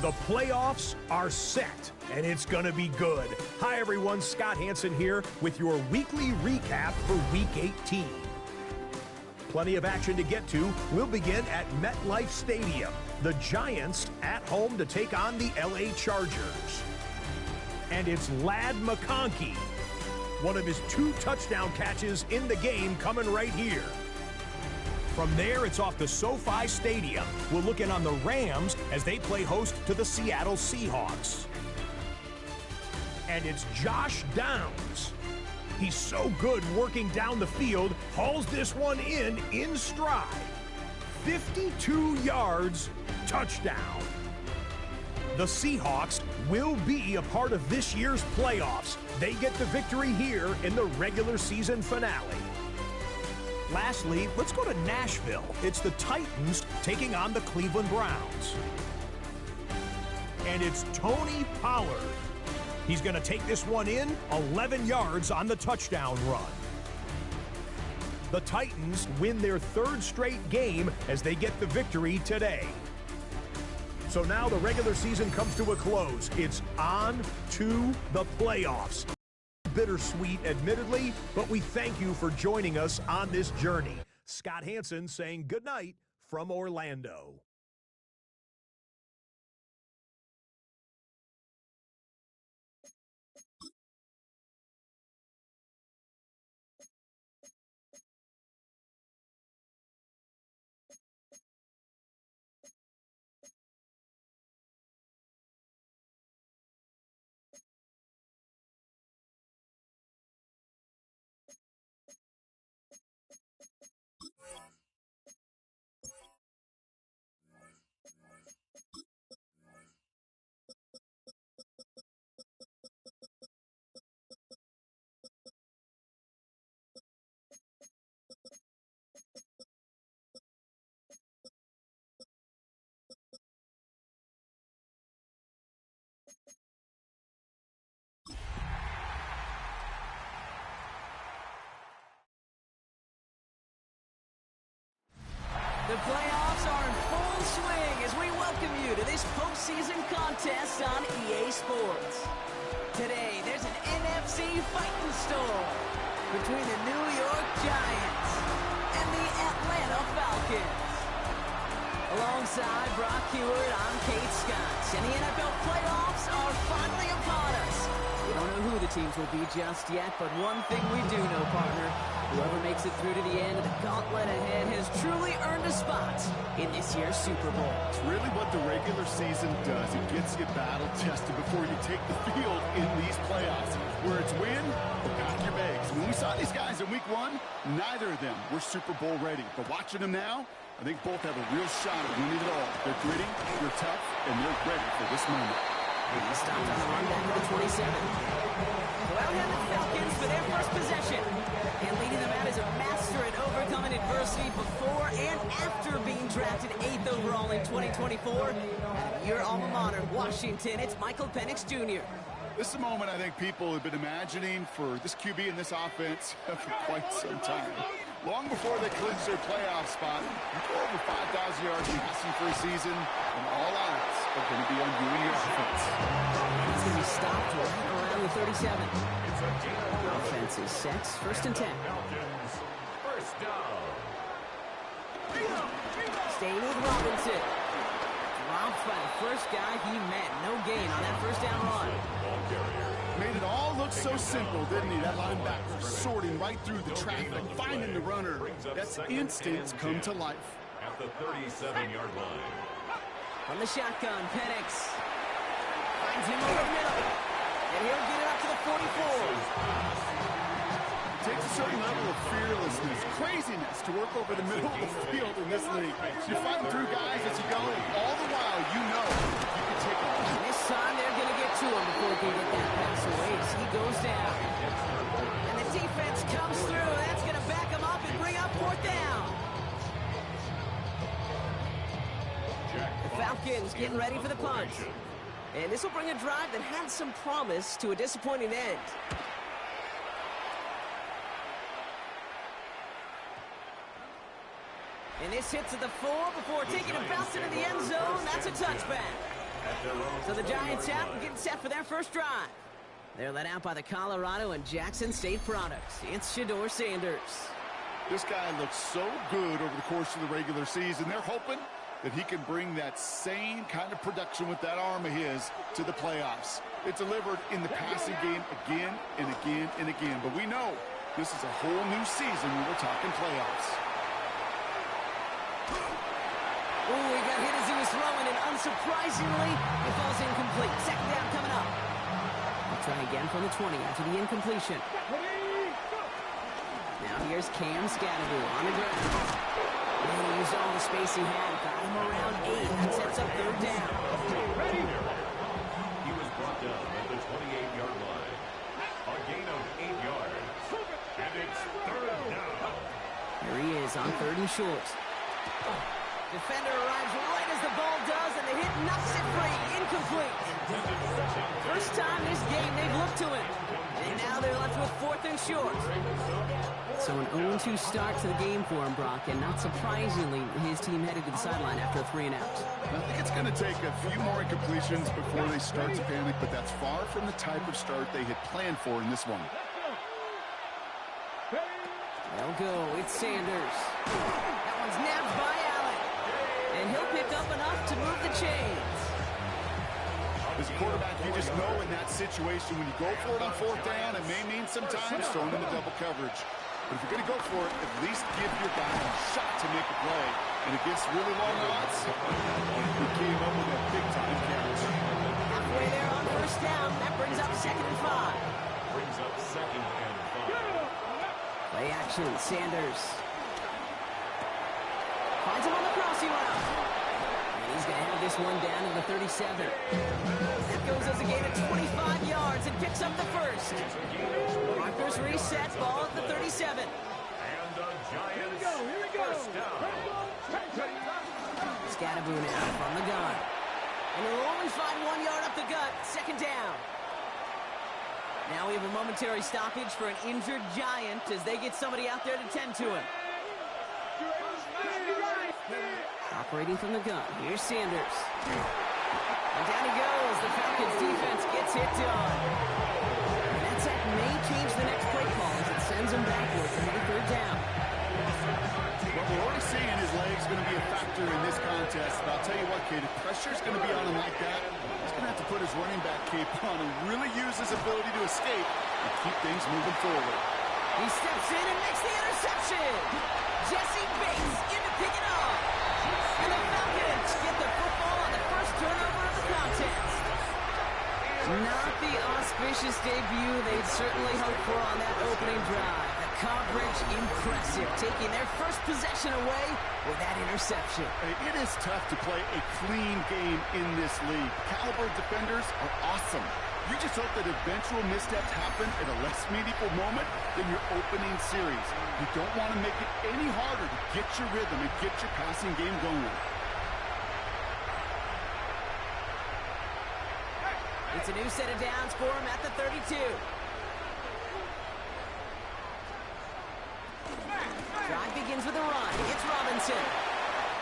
The playoffs are set, and it's going to be good. Hi, everyone. Scott Hansen here with your weekly recap for Week 18. Plenty of action to get to. We'll begin at MetLife Stadium. The Giants at home to take on the LA Chargers. And it's Ladd McConkey. One of his 2 touchdown catches in the game coming right here. From there, it's off to SoFi Stadium. We'll look in on the Rams as they play host to the Seattle Seahawks. And it's Josh Downs. He's so good working down the field, hauls this one in stride. 52 yards, touchdown. The Seahawks will be a part of this year's playoffs. They get the victory here in the regular season finale. Lastly, let's go to Nashville. It's the Titans taking on the Cleveland Browns. And it's Tony Pollard. He's going to take this one in, 11 yards on the touchdown run. The Titans win their 3rd straight game as they get the victory today. So now the regular season comes to a close. It's on to the playoffs. Bittersweet, admittedly, but we thank you for joining us on this journey. Scott Hansen saying goodnight from Orlando. The playoffs are in full swing as we welcome you to this postseason contest on EA Sports. Today, there's an NFC fighting storm between the New York Giants and the Atlanta Falcons. Alongside Brock Heward, I'm Kate Scott, and the NFL playoffs are finally upon us. We don't know who the teams will be just yet, but one thing we do know, partner. Whoever makes it through to the end of the gauntlet ahead has truly earned a spot in this year's Super Bowl. It's really what the regular season does. It gets you battle-tested before you take the field in these playoffs. Where it's win or pack your bags. When we saw these guys in Week 1, neither of them were Super Bowl ready. But watching them now, I think both have a real shot at winning it all. They're gritty, they're tough, and they're ready for this moment. He stopped on the run back to the 27. Go out here the Falcons for their first possession. And leading them out is a master at overcoming adversity before and after being drafted 8th overall in 2024. Your alma mater, Washington, it's Michael Penix Jr. This is a moment I think people have been imagining for this QB and this offense for quite some time. Long before they clinch their playoff spot, you go over 5,000 yards passing for a season, and all eyes are going to be on you and your offense. He's going to be stopped right around the 37. Offense is set. 1st and 10. First down. Staying with Robinson. Dropped by the first guy he met. No gain on that 1st down run. Made it all look so simple, didn't he? That linebacker sorting right through the traffic, finding the runner. That's instincts come to life. At the 37-yard line. From the shotgun, Penix finds him over the middle. And he'll get it up to the 44. It takes a certain level of fearlessness, craziness to work over the middle of the field in this league. You're fighting through guys as you go, and all the while you know you can take off. And this time they're going to get to him before he can get that pass away as he goes down. And the defense comes through. That's going to back him up and bring up 4th down. The Falcons getting ready for the punt. And this will bring a drive that had some promise to a disappointing end. And this hits at the 4 before taking a bounce into the end zone. That's a touchback. So the Giants out and getting set for their first drive. They're led out by the Colorado and Jackson State products. It's Shedeur Sanders. This guy looks so good over the course of the regular season. They're hoping that he can bring that same kind of production with that arm of his to the playoffs. It's delivered in the passing game again and again and again. But we know this is a whole new season when we're talking playoffs. Ooh, he got hit as he was throwing, and unsurprisingly, it falls incomplete. Second down coming up. They'll try again from the 20 after the incompletion. Now here's Cam Scatterby on the ground. And he used all the space he had. Got him around 8. That sets up third down. He was brought down at the 28-yard line. A gain of 8 yards. And it's third down. Here he is on third and short. Defender arrives right as the ball does, and the hit knocks it free. Incomplete. First time this game they've looked to him. And now they're left with fourth and short. So an 0-2 start to the game for him, Brock, and not surprisingly, his team headed to the sideline after a 3-and-out. I think it's going to take a few more incompletions before they start to panic, but that's far from the type of start they had planned for in this one. They'll go. It's Sanders. That one's nabbed by Allen. And he'll pick up enough to move the chains. As a quarterback, you just know in that situation, when you go for it on fourth down, it may mean sometimes throwing into double coverage. But if you're going to go for it, at least give your guy a shot to make a play. And against really long odds, he came up with a big-time catch. Halfway there on first down. That brings up 2nd and 5. Brings up 2nd and 5. Play action. Sanders finds him on the crossing route. And he's going to have this one down to the 37. That goes as a gain of 25 yards and picks up the first. Markers reset, ball at the 37. And the Giants first down. Scatterboon out from the gun. And they'll only find 1 yard up the gut. Second down. Now we have a momentary stoppage for an injured Giant as they get somebody out there to tend to him. Operating from the gun. Here's Sanders. And down he goes. The Falcons defense gets hit on. And that sack may change the next play call as it sends him backwards for the third down. Well, we're already seeing his legs going to be a factor in this contest. But I'll tell you what, kid, if pressure's going to be on him like that, he's going to have to put his running back cape on and really use his ability to escape and keep things moving forward. He steps in and makes the interception. Jesse Bates in to pick it up. And the Falcons get the football on the first turnover of the contest. Not the auspicious debut they'd certainly hoped for on that opening drive. The coverage impressive, taking their first possession away with that interception. It is tough to play a clean game in this league. Caliber defenders are awesome. You just hope that eventual missteps happen at a less meaningful moment than your opening series. You don't want to make it any harder to get your rhythm and get your passing game going. It's a new set of downs for him at the 32. Drive begins with a run. It's Robinson.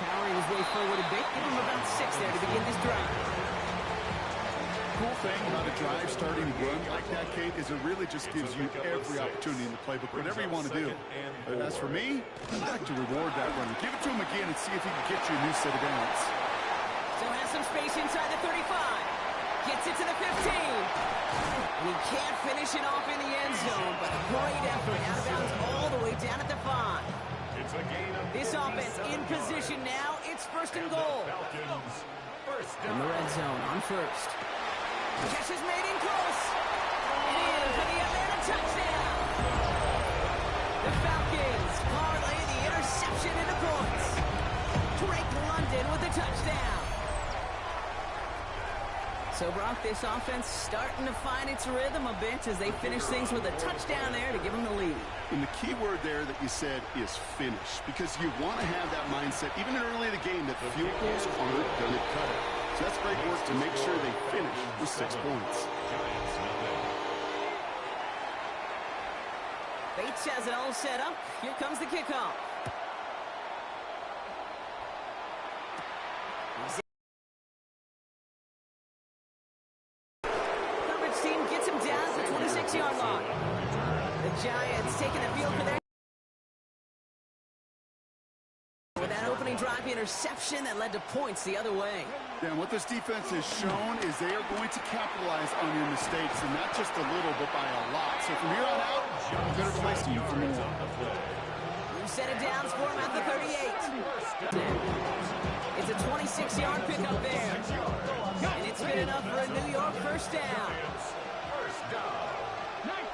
Powering his way forward a bit. Give him about 6 there to begin this drive. Cool thing about a drive starting run like that, Kate, is it really just gives you every opportunity in the playbook, whatever you want to do. But as for me, I'd like to reward that runner. Give it to him again and see if he can get you a new set of downs. So has some space inside the 35. Gets it to the 15. And he can't finish it off in the end zone, but a great effort out of bounds all the way down at the 5. It's a gain of This offense in position now. It's first and goal. Falcons first In down. the red zone on first. Catch is made in close. It is for the Atlanta touchdown. The Falcons parlay the interception into points. Drake London with the touchdown. So, Brock, this offense starting to find its rhythm a bit as they finish things with a touchdown there to give them the lead. And the key word there that you said is finish, because you want to have that mindset, even early in the game, that the field goals aren't going to cut it. So that's great work to make sure they finish with 6 points. Giants nothing. Bates has it all set up. Here comes the kickoff. that opening drive interception that led to points the other way. Yeah, and what this defense has shown is they are going to capitalize on your mistakes, and not just a little, but by a lot. So from here on out, a better place to you for more. New set of downs for him at the 38. It's a 26-yard pickup there. And it's good enough for a New York first down.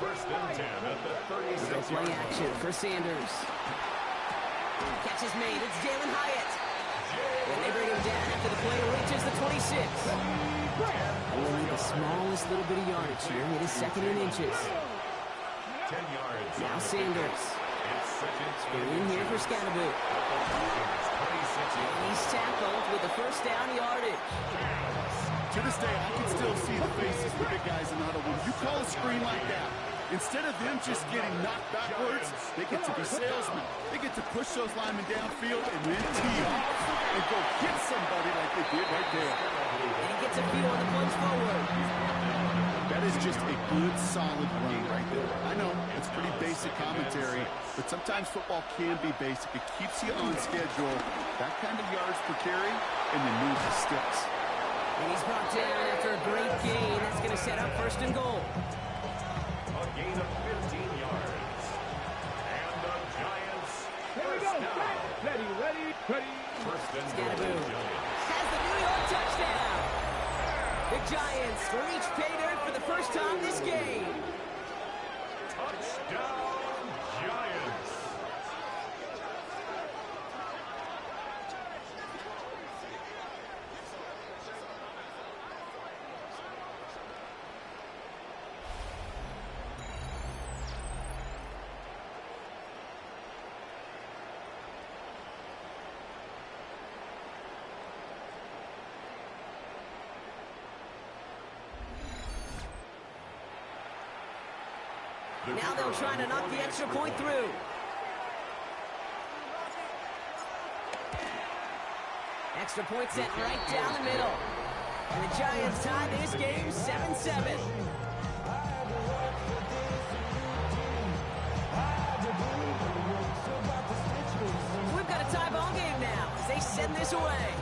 First and 10 at the 36. Play action for Sanders. Catch is made. It's Jalen Hyatt. And they bring him down after the play reaches the 26. Only need the smallest little bit of yardage here. It is second in inches. 10 yards. Now Sanders. Screen here for Scatterboot. And he's tackled with the first down yardage. To this day, I can still see the faces of the big guys in the huddle. When you call a screen like that, instead of them just getting knocked backwards, they get to be salesmen. They get to push those linemen downfield and then tee off and go get somebody like they did right there. And he gets a few on the punch forward. That is just a good, solid run right there. I know, it's pretty basic commentary, but sometimes football can be basic. It keeps you on schedule. That kind of yards per carry, and then moves the sticks. And he's brought down after a great gain. That's going to set up first and goal. A gain of 15 yards. And the Giants first down. Ready. First and goal. Scatterboot has the New York touchdown. The Giants reach pay dirt for the first time this game. Touchdown, Giants. Now they'll try to knock the extra point through. Extra point set right down the middle. And the Giants tie this game 7-7. We've got a tie ball game now as they send this away.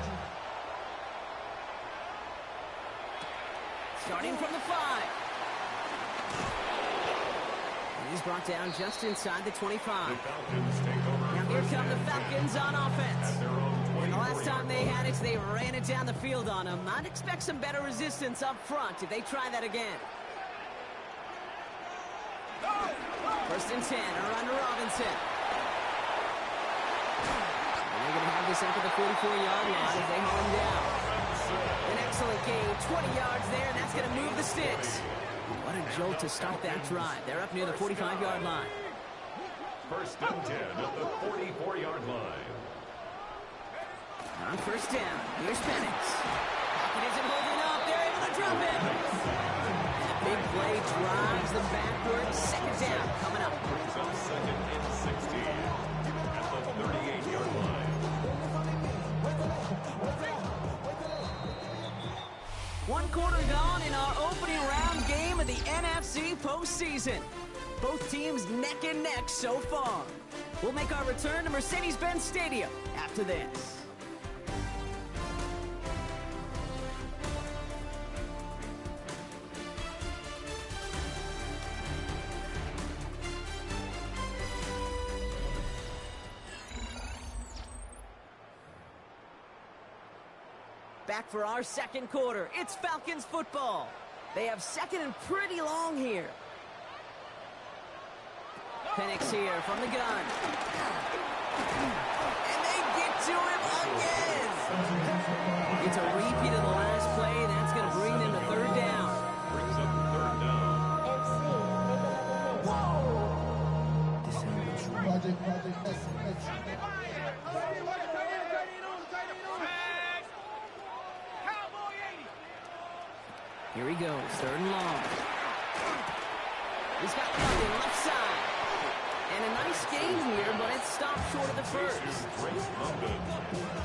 Starting from the 5. He's brought down just inside the 25. Now here come the Falcons on offense. And the last time they had it, they ran it down the field on them. I'd expect some better resistance up front if they try that again. First and 10, a run to Robinson. And they're going to have this up at the 44-yard line as they haul him down. An excellent gain, 20 yards there, and that's going to move the sticks. What a jolt to start that drive. They're up near the 45-yard line. First and 10 at the 44-yard line. On first down, here's Penix. Pocket isn't holding up. They're able to drop him. And a big play drives them backwards. Second down coming up. Brings up second and 16 at the 38-yard line. One quarter gone in our opening round game of the NFC postseason. Both teams neck and neck so far. We'll make our return to Mercedes-Benz Stadium after this. Back for our second quarter. It's Falcons football. They have second and pretty long here. Penix here from the gun. And they get to him again. It's a repeat of the last play. That's going to bring them to third down. Brings up third down. Here he goes, third and long. He's got London left side. And a nice gain here, but it's stopped short of the first.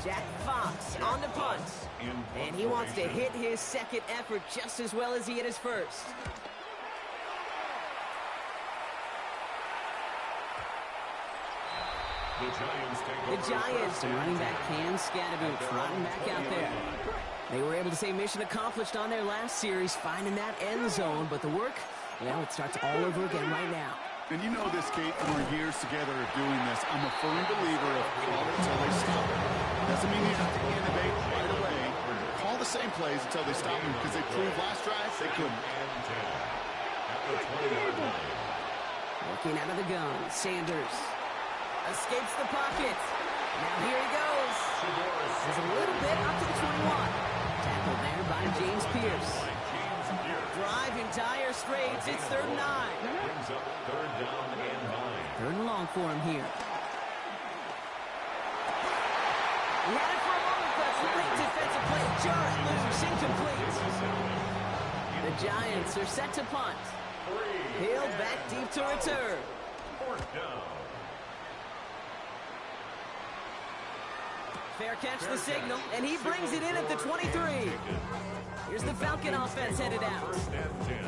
Jack Fox on the punt. And he wants to hit his second effort just as well as he hit his first. The Giants, and running back Cam Scadaboo trotting back out there. They were able to say mission accomplished on their last series, finding that end zone, but the work, well, it starts all over again right now. And you know this, Kate, from our years together of doing this, I'm a firm believer of call it until they stop it. Doesn't mean you have to innovate right away. Call the same plays until they stop them, because they proved last drive they couldn't. Looking out of the gun, Sanders escapes the pocket. Now here he goes. There's a little bit up to the 21. Tackled there by James Pierce. Drive in dire straits. It's 3rd and 9. Brings up 3rd down and 9. 3rd and long for him here. He had it for a moment, but late defensive play. Jar it loose, incomplete. The Giants are set to punt. Peeled back deep to return. 4th down. Fair catch the signal, and he brings it in at the 23. Here's the Falcon offense headed out.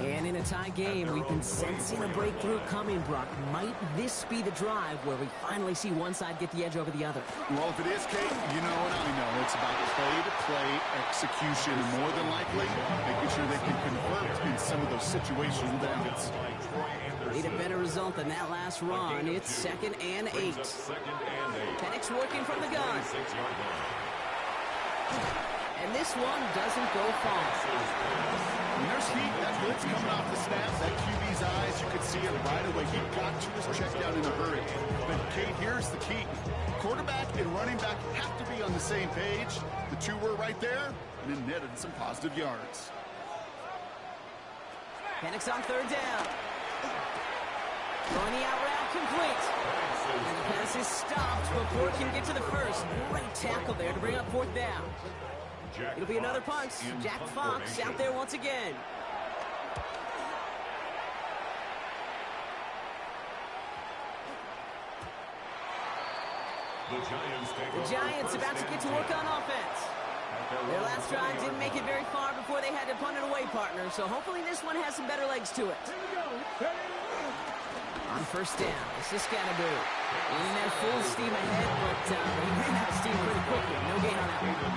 And in a tie game, we've been sensing a breakthrough coming, Brock. Might this be the drive where we finally see one side get the edge over the other? Well, if it is, Kate, you know what I know. It's about play-to-play execution, and more than likely, making sure they can convert in some of those situational downs. Need a better result than that last run. It's 2nd and 8. Penix working from the gun. And this one doesn't go far. And there's heat. That blitz coming off the snap. That QB's eyes, you could see it right away. He got to his check down in a hurry. But, Kate, here's the key. Quarterback and running back have to be on the same page. The two were right there, and it netted some positive yards. Penix on 3rd down. Throwing the out route complete. And the pass is stopped before it can get to the first. Great tackle there to bring up 4th down. It'll be another punt. Jack Fox out there once again. The Giants about to get to work on offense. Their last drive didn't make it very far before they had to punt it away, partner. So hopefully this one has some better legs to it. On 1st down, this is Scadaboo. In there full steam ahead, but he ran out of steam pretty quickly. No gain on that one.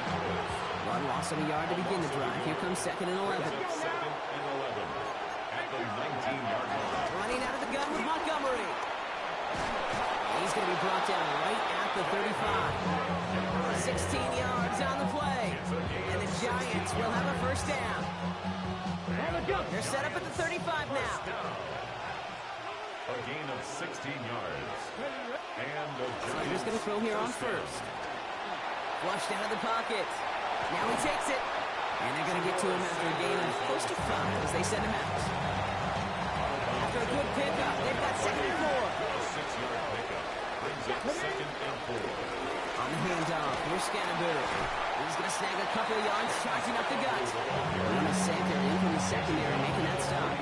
One loss of a yard to begin the drive. Here comes 2nd and 11. 2nd and 11 at the 19-yard line. Running out of the gun with Montgomery. He's going to be brought down right at the 35. 16 yards on the play. And the Giants will have a 1st down. They're set up at the 35 now. A gain of 16 yards. And the Sanders going to throw here on 1st. Flushed out of the pocket. Now he takes it. And they're going to get to him after a gain of close to 5 as they send him out. After a good pickup, they've got 2nd and 4. a 6-yard pickup. Brings up 2nd and 4. On the handoff, here's Scadaboo. He's going to snag a couple of yards, charging up the gut. On a second, in from the secondary, making that stop.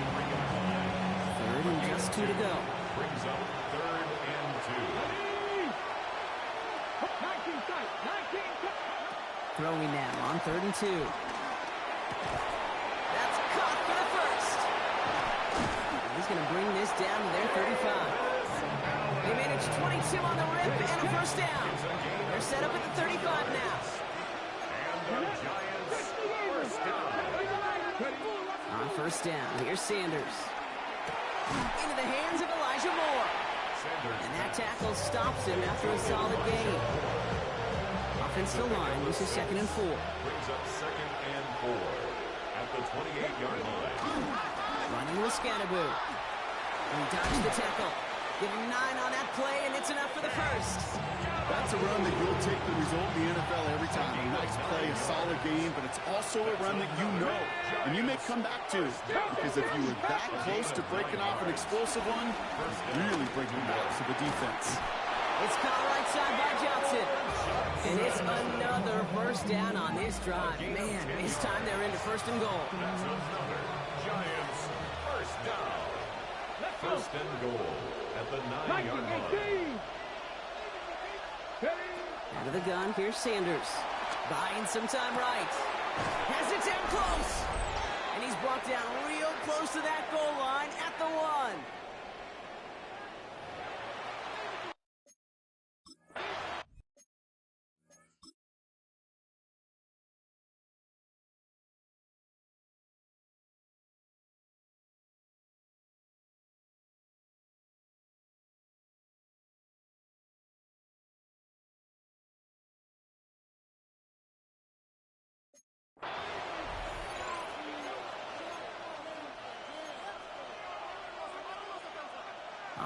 3rd and just 2 to go. Brings up 3rd and 2. Throwing now on 3rd and 2. That's caught for the 1st. He's going to bring this down to their 35. They managed 22 on the rip and a 1st down. They're set up at the 35 now. And the Giants 1st down. On 1st down, here's Sanders. Into the hands of Elijah Moore. And that tackle stops him after a solid gain. Offensive line, this is 2nd and 4. Brings up 2nd and 4 at the 28-yard line. Running with Scadaboo. He dodged the tackle. Give him 9 on that play, and it's enough for the 1st. That's a run that you'll take the result in the NFL every time. A nice play, a solid game, but it's also a run that you know, and you may come back to, because if you were that close to breaking off an explosive one, really breaking back to the defense. It's caught right side by Johnson. And it's another 1st down on this drive. Man, this time they're into 1st and goal. That's another Giants 1st down. 1st and goal at the 9-yard line. Out of the gun, here's Sanders. Buying some time right. Has it down close. And he's brought down real close to that goal line at the 1.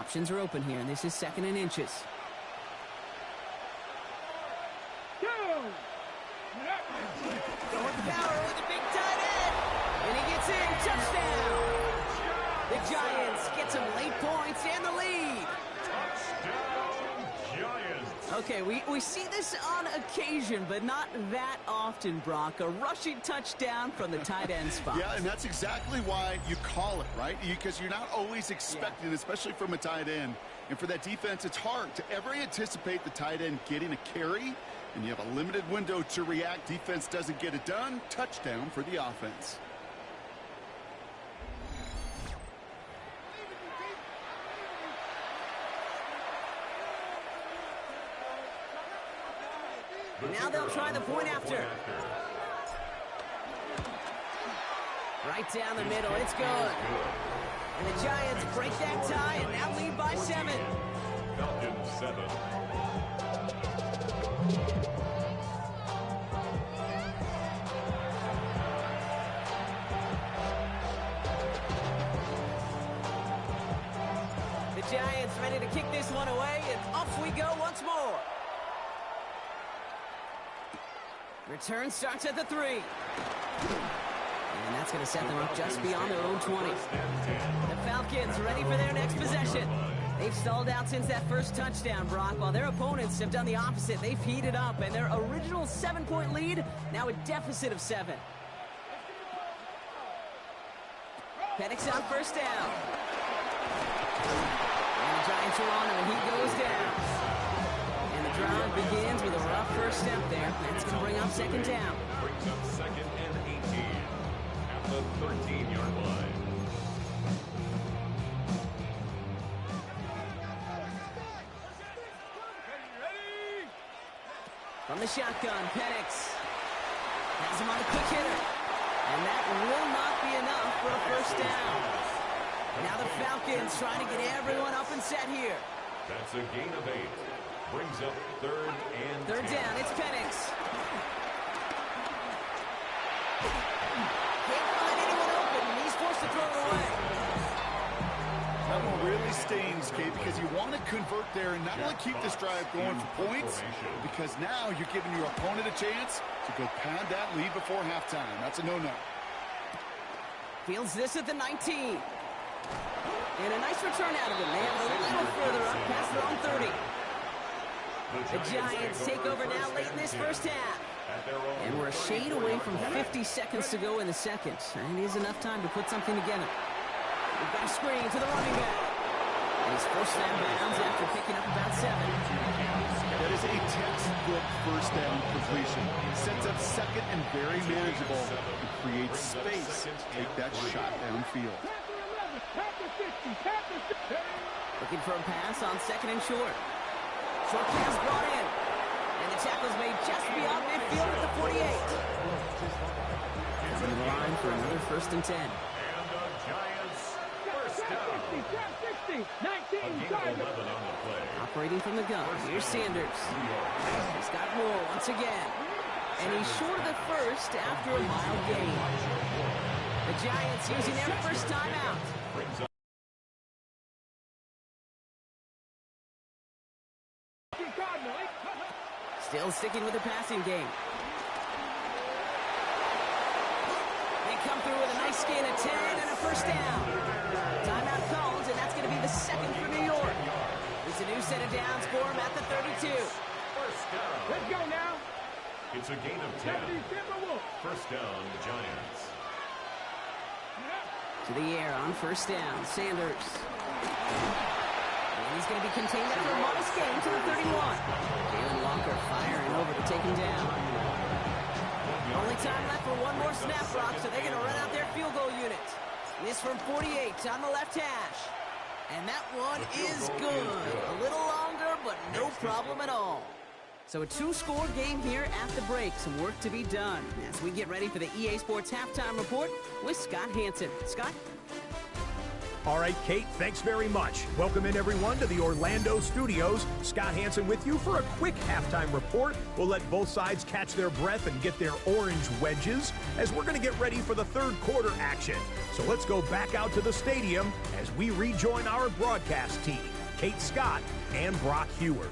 Options are open here, and this is 2nd and inches. Going with power with the big tight end. And he gets in. Touchdown. The Giants get some late points and the lead. Touchdown, Giants. Okay, we see this on occasion, but not that often, Brock. A rushing touchdown from the tight end spot. Yeah, and that's exactly why you call it, right? Because you're not always expecting, especially from a tight end. And for that defense, it's hard to ever anticipate the tight end getting a carry. And you have a limited window to react. Defense doesn't get it done. Touchdown for the offense. Now they'll try the point after. Right down the middle. It's good. And the Giants break that tie and now lead by 7. Falcons 7. The Giants ready to kick this one away, and off we go once more. Return starts at the 3. And that's going to set them up just beyond their own 20. The Falcons ready for their next possession. They've stalled out since that first touchdown, Brock, while their opponents have done the opposite. They've heated up, and their original 7-point lead, now a deficit of 7. Penix on first down. And the Giants are on him, and he goes down. And the drive begins with a rough first step there. That's going to bring up 2nd down. Brings up 2nd and 18 at the 13-yard line. From the shotgun, Penix has him on a quick hitter. And that will not be enough for a first down. Now the Falcons trying to get everyone up and set here. That's a gain of 8. Brings up 3rd and 3rd 10. down, it's Penix. Can't find anyone open, and he's forced to throw it away. That one really stings, Kate, because you want to convert there and not only keep this drive going for points, because now you're giving your opponent a chance to go pound that lead before halftime. That's a no-no. Fields this at the 19. And a nice return out of him. They have it a little further up past their own 30. The Giants take over now late in this first half. And we're a shade away from 50 seconds to go in the second. And it is enough time to put something together. We've got a screen to the running back. And he's forced out of bounds after picking up about 7. That is a textbook first down completion. Sets up 2nd and very manageable. And creates space to take that shot downfield. Looking for a pass on 2nd and short. Short pass brought in. And the tackle's made just beyond midfield at the 48. Coming to the line for another 1st and 10. And the Giants first down. A gain of 11 on the play. Operating from the gun. Here's Sanders. He's got more once again. And he's short of the first after a mild gain. The Giants using their first timeout. Brings up Still sticking with the passing game. They come through with a nice gain of 10 and a first down. Timeout called, and that's going to be the 2nd for New York. It's a new set of downs for him at the 32. first down. Let's go now. It's a gain of 10. First down, Giants. To the air on first down, Sanders. And he's going to be contained after a modest gain to the 31. Jalen Walker firing over to take him down. Only time left for one more snap, Brock, so they're going to run out their field goal unit. This from 48 on the left hash. And that one is good. A little longer, but no problem at all. So a 2-score game here at the break. Some work to be done as we get ready for the EA Sports Halftime Report with Scott Hansen. Scott? All right, Kate, thanks very much. Welcome in, everyone, to the Orlando studios. Scott Hansen with you for a quick halftime report. We'll let both sides catch their breath and get their orange wedges as we're going to get ready for the third quarter action. So let's go back out to the stadium as we rejoin our broadcast team. Kate Scott and Brock Hewer.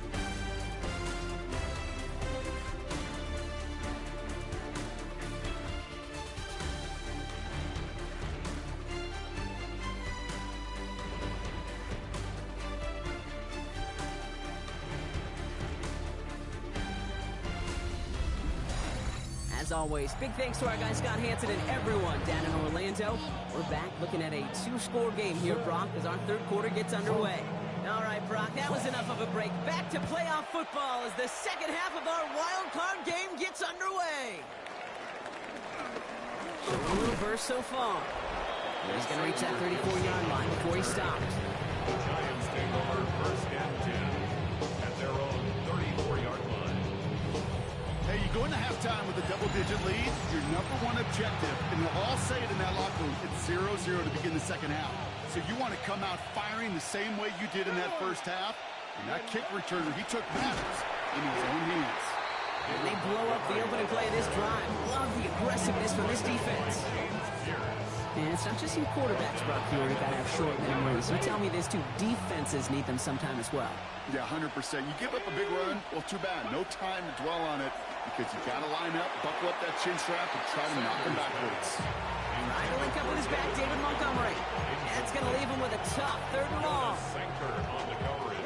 As always, big thanks to our guy Scott Hansen and everyone down in Orlando. We're back looking at a 2-score game here, Brock, as our third quarter gets underway. All right, Brock, that was enough of a break. Back to playoff football as the second half of our wild card game gets underway. Showing a little burst so far. He's going to reach that 34-yard line before he stops. The Giants take over first and 10 at their own 34-yard line. Hey, you go into halftime with a double-digit lead, your number one objective, and they'll all say it in that locker room, it's 0-0 to begin the second half. So you want to come out firing the same way you did in that first half. And that kick returner, he took matters in his own hands. And they blow up the opening play of this drive. Love the aggressiveness from this defense. And it's not just your quarterbacks, Brock Hewer, who got to have short memories. You tell me these two defenses need them sometime as well. Yeah, 100%. You give up a big run, well, too bad. No time to dwell on it because you got to line up, buckle up that chin strap, and try to knock them backwards. Trying to link up with his back, David Montgomery. And it's going to leave him with a tough third and long. Sinker on the coverage.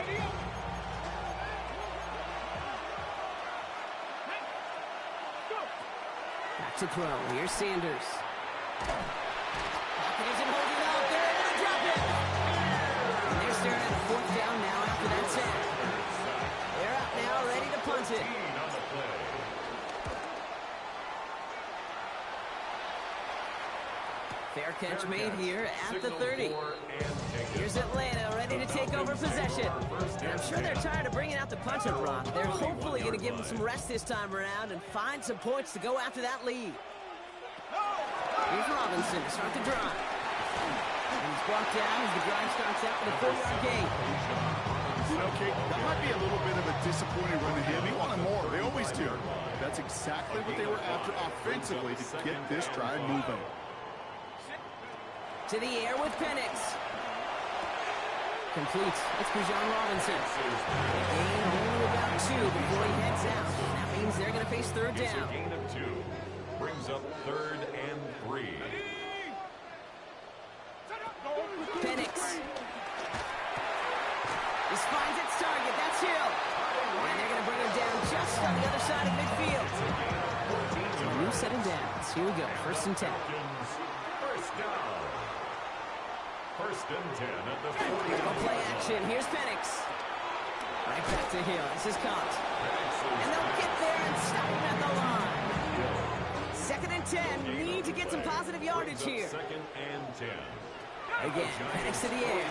Back to throw. Here's Sanders. Pocket isn't holding up. They're able to drop it. And they're staring at a fourth down now after that set. They're out now, ready to punt it. On the play. Fair catch made here at the 30. Here's Atlanta ready to take over possession. And I'm sure they're tired of bringing out the punter, Brock. They're hopefully going to give them some rest this time around and find some points to go after that lead. Here's Robinson to start the drive. And he's brought down as the drive starts out with a 4-yard gain. You know, Kate, that might be a little bit of a disappointing run to him. He wanted more. They always do. That's exactly what they were after offensively to get this drive moving. To the air with Penix. Complete. It's Bijan Robinson. A gain only about 2 before he heads out. And that means they're going to face third down. A gain of 2 brings up 3rd and 3. Penix. This finds its target. That's Hill. And they're going to bring him down just on the other side of midfield. So a new set of downs. Here we go. 1st and 10. First down. 1st and 10 at the 40. Play action. Here's Penix. Right back to Hill. This is caught. And they'll get there and stop him at the line. 2nd and 10. Need to get some positive yardage here. 2nd and 10. Again, Penix to the air.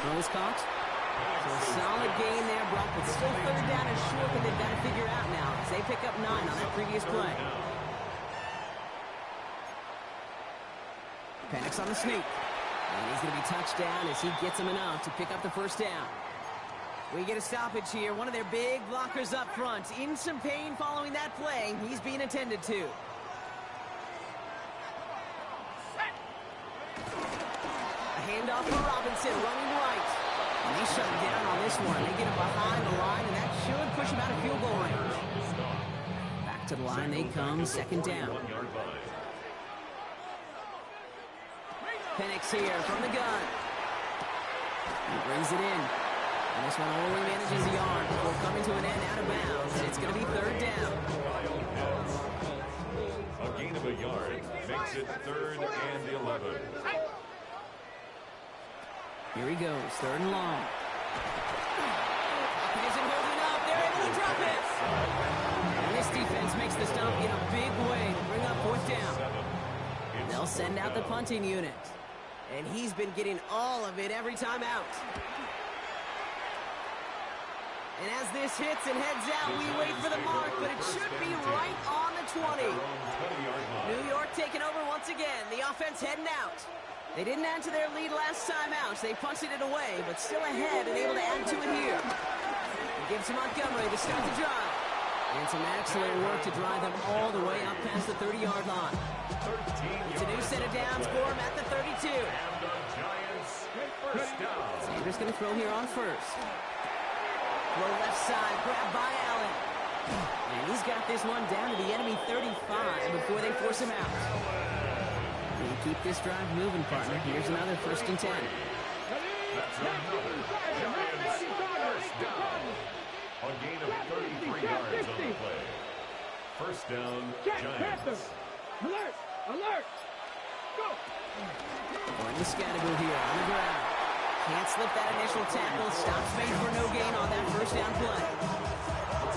Throw is caught. So a solid gain there, Brock, but still 3rd down is short that they've got to figure out now as they pick up 9 on that previous play. Penix on the sneak. And he's going to be touched down as he gets him enough to pick up the 1st down. We get a stoppage here. One of their big blockers up front. In some pain following that play. He's being attended to. A handoff for Robinson running right. And they shut him down on this one. They get him behind the line, and that should push him out of field goal range. Back to the line they come. 2nd down. Penix here from the gun. He brings it in. And this one only manages a yard before coming to an end out of bounds. It's going to be 3rd down. A gain of a yard makes it 3rd and 11. Here he goes, 3rd and long. He isn't holding up. They're able to drop it. And this defense makes the stop in a big way to bring up 4th down. They'll send out the punting unit. And he's been getting all of it every time out. And as this hits and heads out, we wait for the mark, but it should be right on the 20. New York taking over once again. The offense heading out. They didn't add to their lead last time out. They punted it away, but still ahead and able to add to it here. It gives to Montgomery to start the drive. And some excellent work to drive them all the way up past the 30-yard line. It's a new set of downs for him at the 32. And the Giants First down. Sanders going to throw here on first. Throw left side, grabbed by Allen. And he's got this one down to the enemy 35 before they force him out. And keep this drive moving, partner. Here's another 1st and 10. That's another Giants first down. A gain of 33 yards on the play. First down, Giants. Alert! Alert! Go! Going to Scattergood here on the ground. Can't slip that initial tackle. Stops made for no gain on that 1st down play.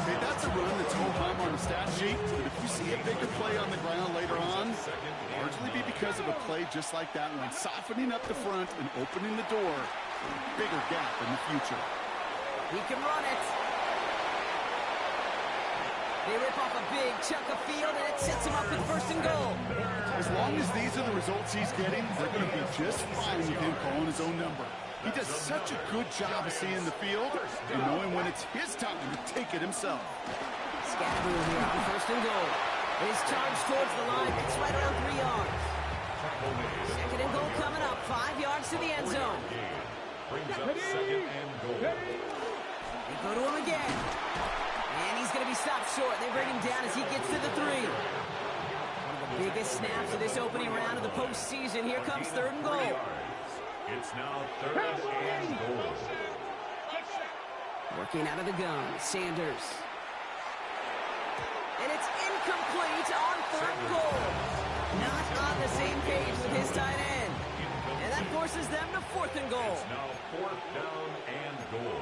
Hey, that's a run that's hold home on the stat sheet, but if you see a bigger play on the ground later on, largely be because of a play just like that one, softening up the front and opening the door. Bigger gap in the future. He can run it. They rip off a big chunk of field, and it sets him up with 1st and goal. As long as these are the results he's getting, they're going to be just fine with him calling his own number. He does such a good job of seeing the field and knowing when it's his time to take it himself. Scattergood here on 1st and goal. His charge towards the line. It's right around 3 yards. 2nd and goal coming up. 5 yards to the end zone. Brings up 2nd and goal. They go to him again. And he's going to be stopped short. They bring him down as he gets to the 3. One of the biggest snaps of this opening round of the postseason. Here comes 3rd and goal. It's now 3rd and goal. Working out of the gun, Sanders. And it's incomplete on 3rd and goal. Not on the same page with his tight end. And that forces them to 4th and goal. It's now 4th down and goal.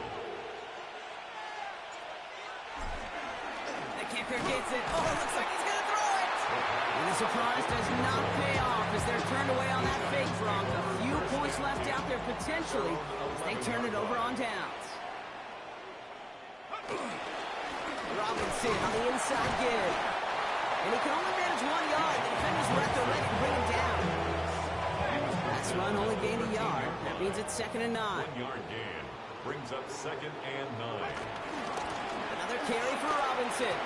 The kicker gets it. Oh, it looks like he's going to throw it. And the surprise does not pay off as they're turned away on that fake Gronk. A few points left out there potentially as they turn it over on downs. Robinson on the inside give. And he can only manage 1 yard. The defenders were at the ready to bring him down. That's run only gained a yard. That means it's 2nd and 9. 1 yard gain. Brings up 2nd and 9. Another carry for Robinson.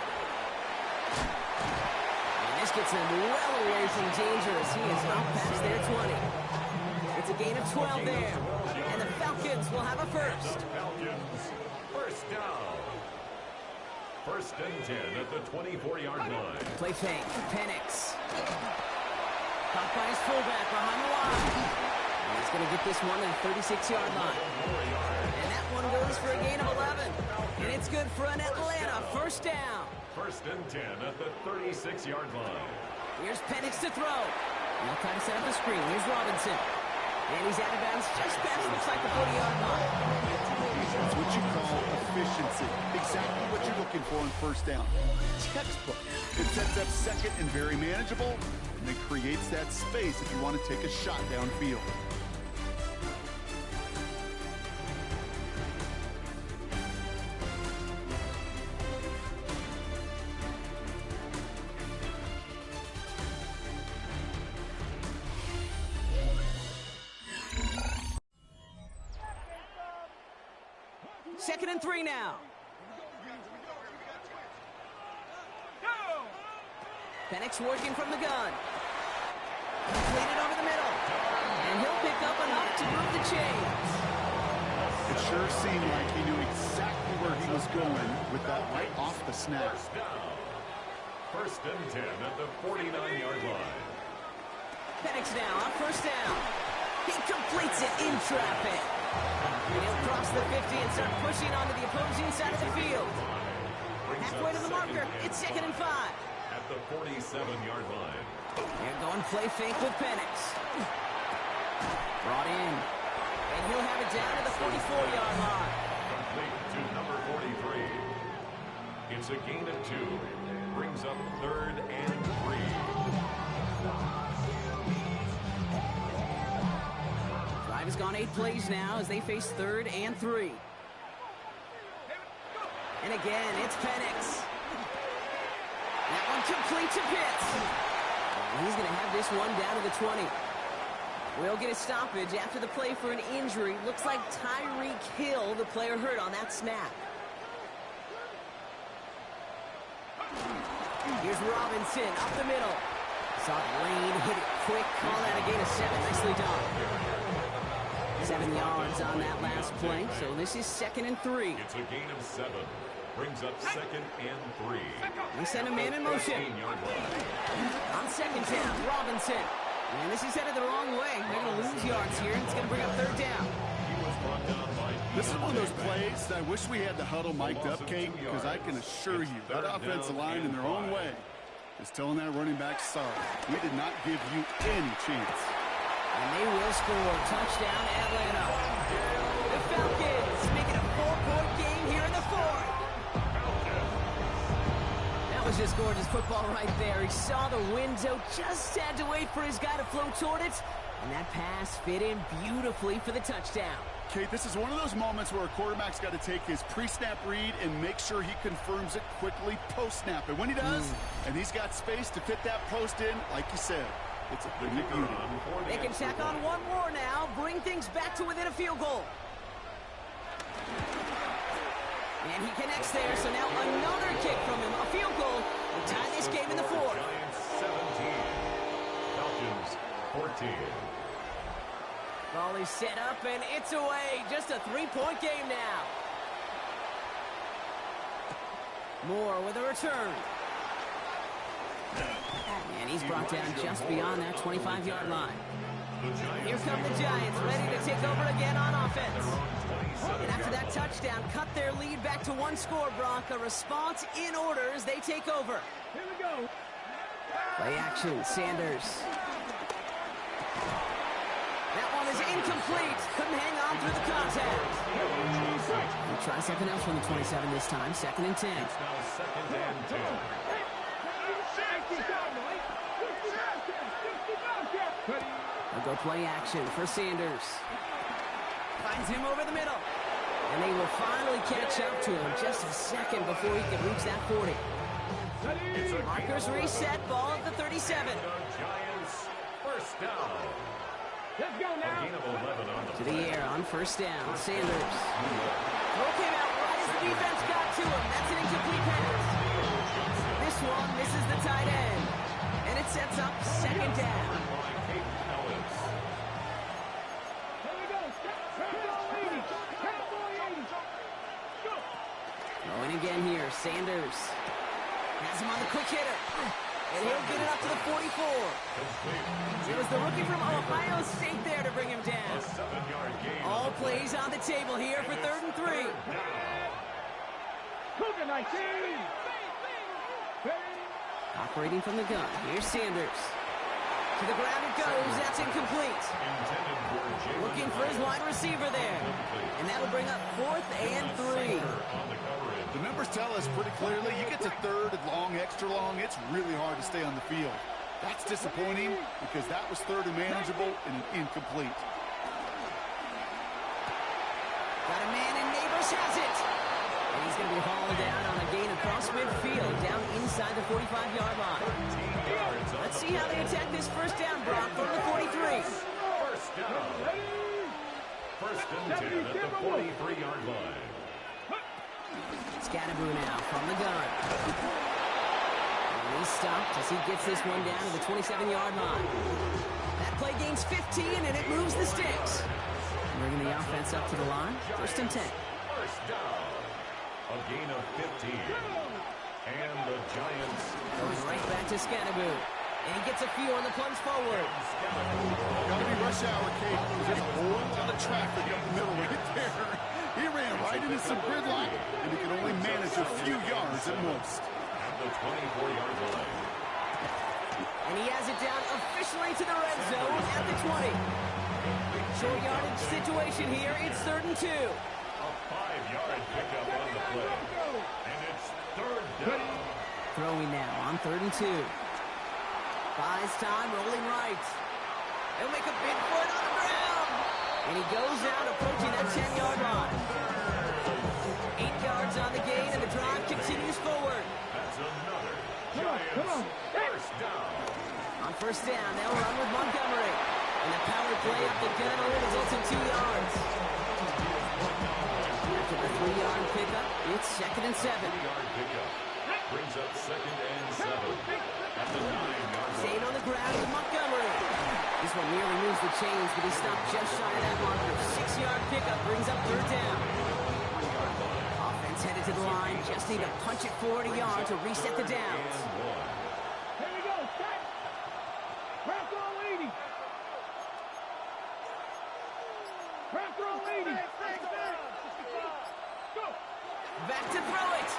And this gets him well away from danger as he is out past their 20. It's a gain of 12 there. And the Falcons will have a first. Falcons, first down. 1st and 10 at the 24-yard line. Play fake. Penix. Caught by his fullback behind the line. And he's going to get this one to the 36-yard line. And that one goes for a gain of 11. And it's good for an Atlanta first down. 1st and 10 at the 36-yard line. Here's Penix to throw. And they'll try to set up the screen. Here's Robinson. And he's out of bounds just past, looks like the 40-yard line. That's what you call efficiency. Exactly what you're looking for on 1st down. Textbook. It sets up 2nd and very manageable, and it creates that space if you want to take a shot downfield. Second and 3 now. Penix working from the gun. Completed over the middle. And he'll pick up enough to move the chains. It sure seemed like he knew exactly where he was going with that right off the snap. First down. 1st and 10 at the 49-yard line. Penix now on 1st down. He completes it in traffic. And he'll cross the 50 and start pushing onto the opposing side of the field. Halfway to the marker, it's 2nd and 5. At the 47-yard line. They're going play fake with Penix. Brought in. And he'll have it down to the 44-yard line. Complete to number 43. It's a gain of 2. Brings up 3rd and 3. Drive has gone 8 plays now as they face 3rd and 3. And again, it's Penix. That one complete to Pitts. And he's going to have this one down to the 20. We'll get a stoppage after the play for an injury. Looks like Tyreek Hill, the player hurt on that snap. Here's Robinson up the middle. Saw Lane hit it quick. Call that a gain of 7. Nicely done. 7 yards on that last play, so this is 2nd and 3. It's a gain of 7. Brings up 2nd and 3. They send a man in motion. 15-yard line. On 2nd down, Robinson. And this is headed the wrong way. They're going to lose yards here, and it's going to bring up 3rd down. He was brought down by... This is one of those plays that I wish we had the huddle mic'd up, Kate, because I can assure you that offensive line in their own way is telling that running back, sorry, we did not give you any chance. And they will score. Touchdown, Atlanta. The Falcons make it a 4-point game here in the 4th. That was just gorgeous football right there. He saw the window, just had to wait for his guy to flow toward it, and that pass fit in beautifully for the touchdown. Kate, this is one of those moments where a quarterback's got to take his pre-snap read and make sure he confirms it quickly post-snap. And when he does, and he's got space to fit that post in, like you said, it's a big beauty. They can tack on one more now, bring things back to within a field goal. And he connects there, so now another kick from him, a field goal, to tie this game in the 4th. Giants 17. Falcons 14. Ball is set up, and it's away. Just a 3-point game now. Moore with a return. And he's brought down just beyond that 25-yard line. Here come the Giants, ready to take over again on offense. And after that touchdown, cut their lead back to 1 score, Brock. A response in order as they take over. Here we go. Play action, Sanders. That one is incomplete. Couldn't hang on through the contact. We'll try something else from the 27 this time. 2nd and 10. It's now 2nd and 10. They'll go play action for Sanders. Finds him over the middle. And they will finally catch up to him just a second before he can reach that 40. Markers reset, ball at the 37. Giants first down. Let's go A now. gain of 11 on the To the play. air on 1st down. Sanders. Throw came out right as the defense got to him. That's an incomplete pass. This one misses the tight end. And it sets up 2nd down. By Kate Ellis. Here we go. Cowboy 80. Cowboy 80. Go. Throwing again here. Sanders. Has him on the quick hitter. And he'll get it up to the 44. It was the rookie from Ohio State there to bring him A down. 7-yard gain. All plays on the table here for 3rd and 3. Cougar 19. Operating from the gun. Here's Sanders. To the ground it goes. That's incomplete. Intended for Jalen Looking for his wide receiver there. And that'll bring up 4th and 3. on the coverage. The numbers tell us pretty clearly, you get to 3rd and long, extra long, it's really hard to stay on the field. That's disappointing because that was 3rd and manageable and an incomplete. Got a man and Neighbors has it. And he's going to be hauled down on a gain across midfield, down inside the 45-yard line. Let's see how they attack this 1st down, Brock, from the 43. First down. 1st and 10 at the 43-yard line. Scatterboo now from the gun. And he's stopped as he gets this one down to the 27-yard line. That play gains 15, and it moves the sticks. Bringing the offense up to the line. 1st and 10. First down. A gain of 15. And the Giants Goes right back to Scatterboo. And he gets a few on the plunge forward. Gotta be rush hour, Kate. There's a whole lot of traffic up the middle right there. He ran right into some gridlock, and he could only manage a few yards at most. at the 24-yard line. And he has it down officially to the red zone at the 20. Short yardage situation here. It's 3rd and 2. A 5-yard pickup on the play. And it's 3rd down. Throwing now on 3rd and 2. Buys time, rolling right. He'll make a big foot on the ground. And he goes out approaching that 10-yard line. 8 yards on the gain, and the drive continues forward. That's another Giants first down. On 1st down, they'll run with Montgomery. And the power play up the gun only results in 2 yards. After the 3-yard pickup, it's 2nd and 7. 3-yard pickup. Brings up 2nd and 7. At the 9-yard line. Staying on the ground with Montgomery. He's one nearly moves the chains, but he stopped just shy of that marker. 6-yard pickup brings up third down. Offense headed to the line. Just need to punch it forward a yard to reset the downs. Here we go. Set. Press on leading. Press on leading. Go. Back to throw it.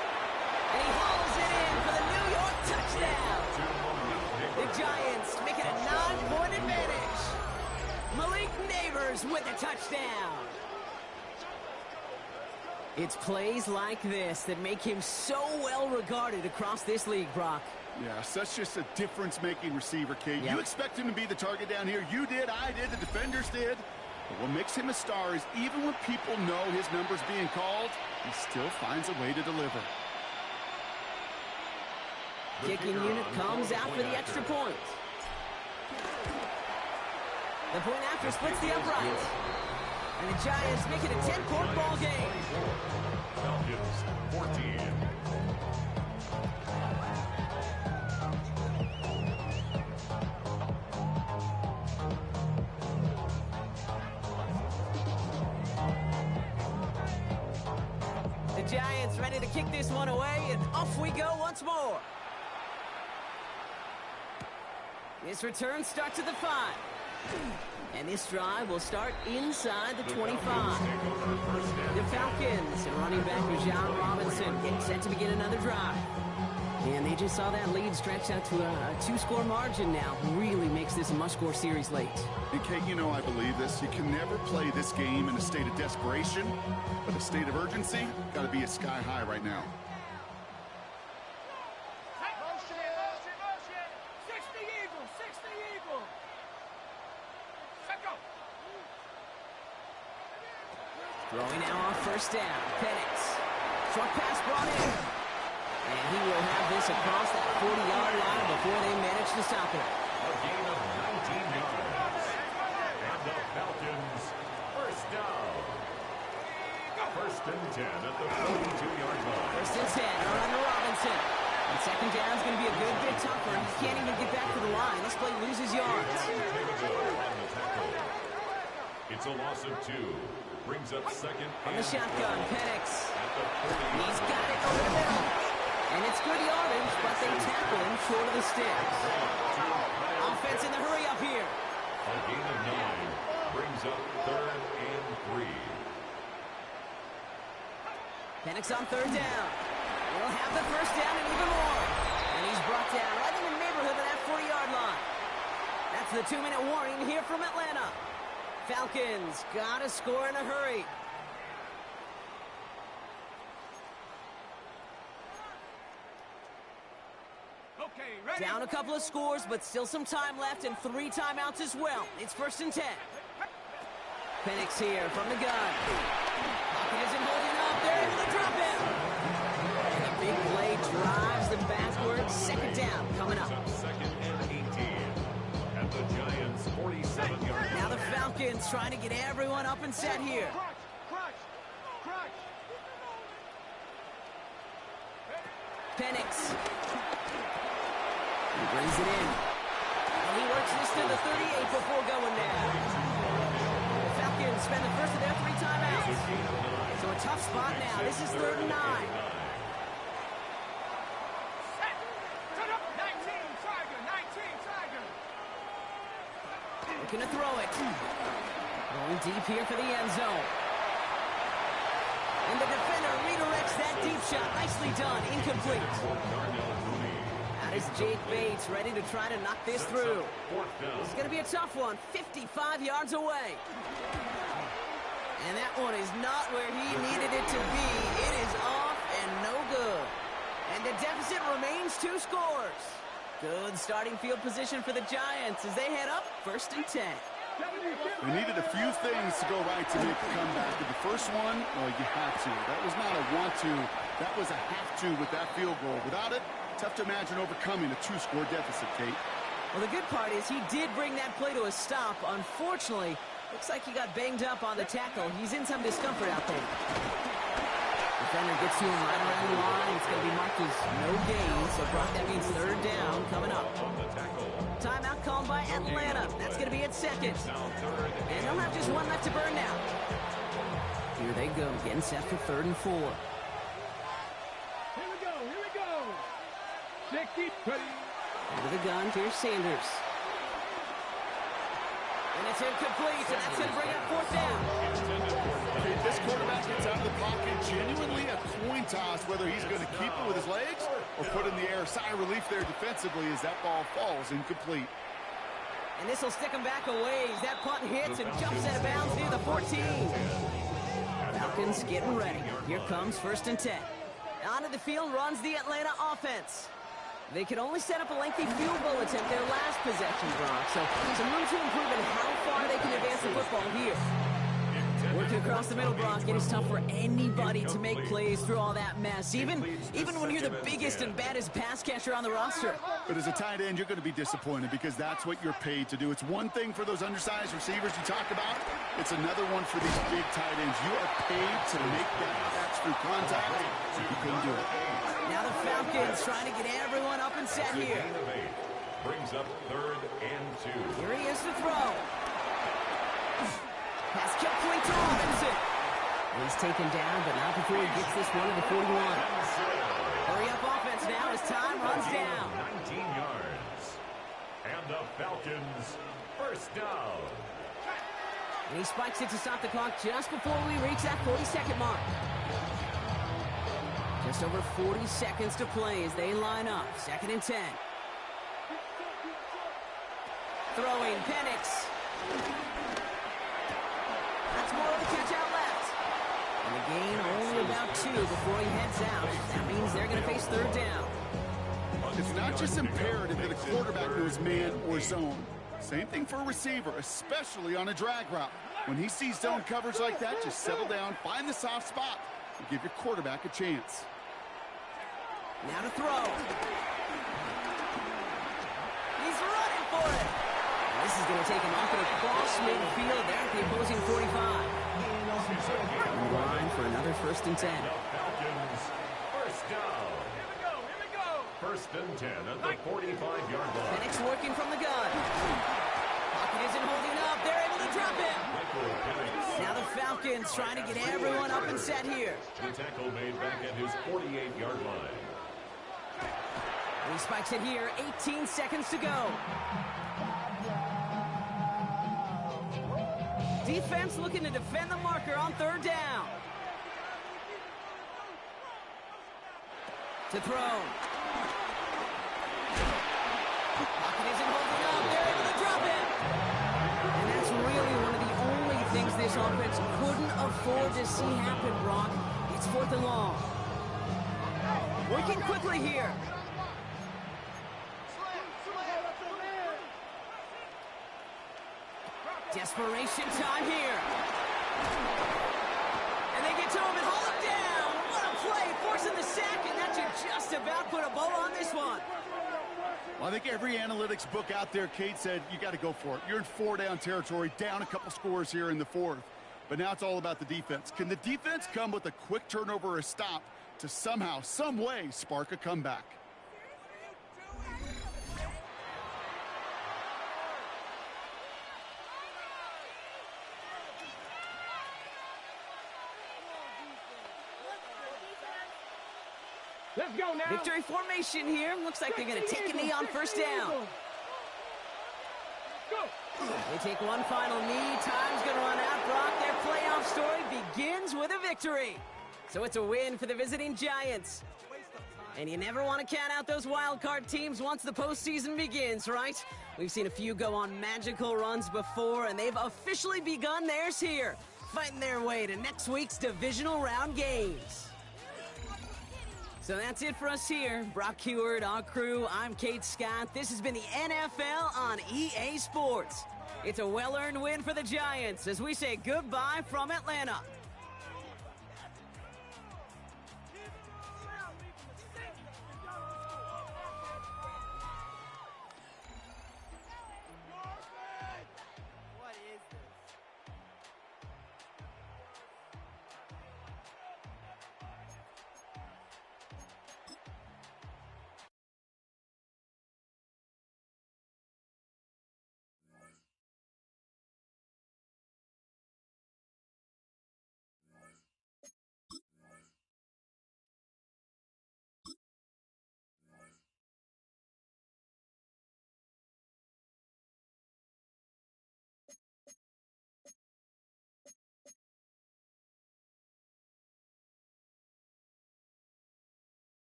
And he hauls it in for the New York touchdown. The Giants make it a 9-point advantage. Malik Neighbors with a touchdown. It's plays like this that make him so well regarded across this league, Brock. Yeah, such just a difference-making receiver, Kate. Yep. You expect him to be the target down here. You did, I did, the defenders did. But what makes him a star is even when people know his number's being called, he still finds a way to deliver. Kicking unit comes out for the extra point. The point after splits the upright. And the Giants make it a 10-point ball game. Falcons 14. The Giants ready to kick this one away, and off we go once more. This return starts at the 5. And this drive will start inside the 25. The Falcons and running back Rajon Robinson getting set to begin another drive. And they just saw that lead stretch out to a 2-score margin now. Really makes this a must-score series late. And Kate, you know I believe this. You can never play this game in a state of desperation, but a state of urgency got to be at sky high right now. Throwing now on first down. Penix. Short pass brought in. And he will have this across that 40-yard line before they manage to stop it. A gain of 19 yards. And the Falcons first down. First and 10 at the 42-yard line. First and 10 around to Robinson. And second down is going to be a good bit tougher. He can't even get back to the line. This play loses yards. It's a loss of 2. Brings up second. On the shotgun, Penix. He's got it over the middle. And it's good yardage, but they tackle him short of the sticks. Offense in the hurry up here. A gain of 9 brings up third and 3. Penix on third down. He'll have the first down and even more. And he's brought down right in the neighborhood of that 40-yard line. That's the 2-minute warning here from Atlanta. Falcons got to score in a hurry. Okay, ready? Down a couple of scores, but still some time left and 3 timeouts as well. It's first and 10. Penix here from the gun. Pocket isn't holding up. They're able to drop him. And a big play drives them backwards. Second down coming up. Second and 18. At the Giants' 47-yard line. Now the Falcons trying to get everyone up and set here. Crunch. Penix. He brings it in. And he works this to the 38 before going down. The Falcons spend the first of their 3 timeouts. So a tough spot now. This is third and 9. 19 Tiger. Looking to throw it. Going deep here for the end zone. And the defender redirects that deep shot. Nicely done. Incomplete. That is Jake Bates ready to try to knock this through. It's going to be a tough one. 55 yards away. And that one is not where he needed it to be. It is off and no good. And the deficit remains 2 scores. Good starting field position for the Giants as they head up first and 10. They needed a few things to go right to make the comeback. But the first one, well, you had to. That was not a want to. That was a have to with that field goal. Without it, tough to imagine overcoming a 2-score deficit, Kate. Well, the good part is he did bring that play to a stop. Unfortunately, looks like he got banged up on the tackle. He's in some discomfort out there. Defender gets to him right around the line. It's going to be marked as no gain. So, Brock, that means third down coming up. Timeout called by Atlanta. That's going to be at second. And they'll have just one left to burn now. Here they go, getting set for 3rd and 4. Here we go. 60, 20. Over the gun, here's Sanders. And it's incomplete, and that's going to bring up 4th down. If this quarterback gets out of the pocket, genuinely a coin toss whether he's going to keep it with his legs or put in the air. Sigh of relief there defensively as that ball falls incomplete. And this will stick him back a ways. That punt hits and jumps out of bounds near the 14. Falcons getting ready. Here comes 1st and 10. Onto the field runs the Atlanta offense. They could only set up a lengthy field goal attempt their last possession, Brock. So some room to improve in how far they can advance the football here. Working across the middle, Brock, it is tough for anybody to make plays through all that mess, even when you're the biggest and baddest pass catcher on the roster. But as a tight end, you're going to be disappointed because that's what you're paid to do. It's one thing for those undersized receivers you talk about. It's another one for these big tight ends. You are paid to make that catch through contact. You couldn't do it. Now the Falcons trying to get everyone up and set here. Brings up 3rd and 2. Here he is to throw. Pass complete to Robinson. He's taken down, but not before he gets this one to the 41. Hurry up offense now as time runs down. 19 yards. And the Falcons, 1st down. And he spikes it to stop the clock just before we reach that 40-second mark. Just over 40 seconds to play as they line up. 2nd and 10. Throwing, Penix. That's more of the catch out left. And the gain only about 2 before he heads out. That means they're going to face 3rd down. It's not just imperative that a quarterback knows man or zone. Same thing for a receiver, especially on a drag route. When he sees zone coverage like that, just settle down, find the soft spot, and give your quarterback a chance. Now to throw. He's running for it. This is going to take him off at across midfield there at the opposing 45. And line for another 1st and 10. Falcons, 1st down. Here we go. 1st and 10 at the 45-yard line. Penix working from the gun. Pocket isn't holding up. They're able to drop him. Now the Falcons trying to get everyone up and set here. The tackle made back at his 48-yard line. And he spikes it here. 18 seconds to go. Defense looking to defend the marker on 3rd down. To throw. Pocket isn't holding up. They're able to drop him. And that's really one of the only things this offense couldn't afford to see happen, Brock. It's 4th and long. Working quickly here. Desperation time here. And they get to him and hold him down. What a play, forcing the sack, and that should just about put a bow on this one. Well, I think every analytics book out there, Kate said, you got to go for it. You're in 4-down territory, down a couple scores here in the 4th. But now it's all about the defense. Can the defense come with a quick turnover or a stop to somehow, some way, spark a comeback? Let's go now. Victory formation here. Looks like they're going to take a knee on 1st down. Go. They take one final knee. Time's going to run out. Brock, their playoff story begins with a victory. So it's a win for the visiting Giants. And you never want to count out those wild card teams once the postseason begins, right? We've seen a few go on magical runs before, and they've officially begun theirs here, fighting their way to next week's divisional round games. So that's it for us here. Brock Heward, our crew, I'm Kate Scott. This has been the NFL on EA Sports. It's a well-earned win for the Giants as we say goodbye from Atlanta.